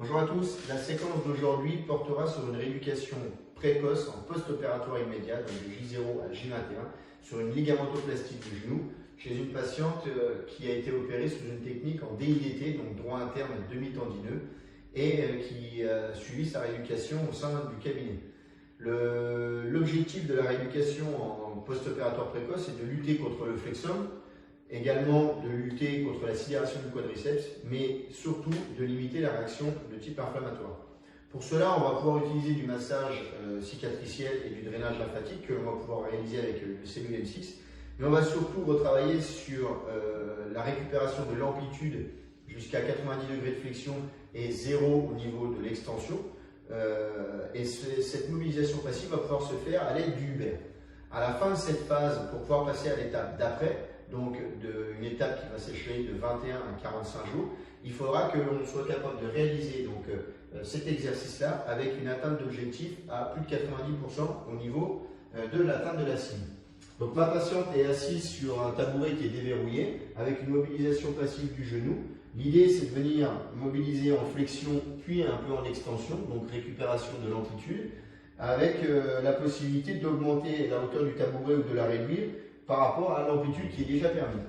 Bonjour à tous, la séquence d'aujourd'hui portera sur une rééducation précoce en post-opératoire immédiat, donc de J0 à J21, sur une ligamentoplastie du genou, chez une patiente qui a été opérée sous une technique en DIDT, donc droit interne demi-tendineux, et qui a suivi sa rééducation au sein du cabinet. L'objectif de la rééducation en post-opératoire précoce est de lutter contre le flexum, également de lutter contre la sidération du quadriceps, mais surtout de limiter la réaction de type inflammatoire. Pour cela, on va pouvoir utiliser du massage cicatriciel et du drainage lymphatique que l'on va pouvoir réaliser avec le cellule M6, mais on va surtout retravailler sur la récupération de l'amplitude jusqu'à 90 degrés de flexion et 0 au niveau de l'extension. Cette mobilisation passive va pouvoir se faire à l'aide du Hubert. À la fin de cette phase, pour pouvoir passer à l'étape d'après, donc une étape qui va s'échelonner de 21 à 45 jours, il faudra que l'on soit capable de réaliser cet exercice-là avec une atteinte d'objectif à plus de 90% au niveau de l'atteinte de la cible. Donc ma patiente est assise sur un tabouret qui est déverrouillé avec une mobilisation passive du genou. L'idée, c'est de venir mobiliser en flexion puis un peu en extension, donc récupération de l'amplitude, avec la possibilité d'augmenter la hauteur du tabouret ou de la réduire par rapport à l'amplitude qui est déjà permise.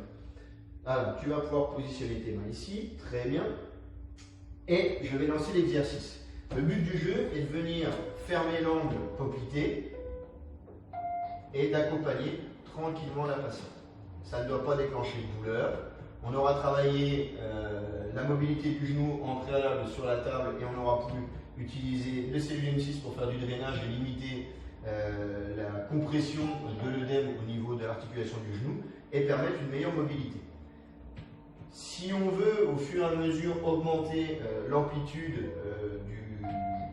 Alors, tu vas pouvoir positionner tes mains ici, très bien, et je vais lancer l'exercice. Le but du jeu est de venir fermer l'angle poplité et d'accompagner tranquillement la patiente. Ça ne doit pas déclencher de douleur. On aura travaillé la mobilité du genou en préalable sur la table et on aura pu utiliser le cellule M6 pour faire du drainage et limiter la compression de l'œdème au niveau de l'articulation du genou et permettre une meilleure mobilité. Si on veut au fur et à mesure augmenter l'amplitude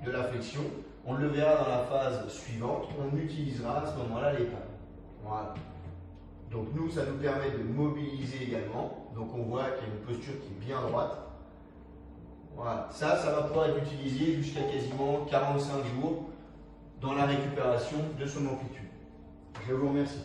de la flexion, on le verra dans la phase suivante, on utilisera à ce moment-là les pas. Voilà. Donc nous, ça nous permet de mobiliser également. Donc on voit qu'il y a une posture qui est bien droite. Voilà. Ça va pouvoir être utilisé jusqu'à quasiment 45 jours dans la récupération de son amplitude. Je vous remercie.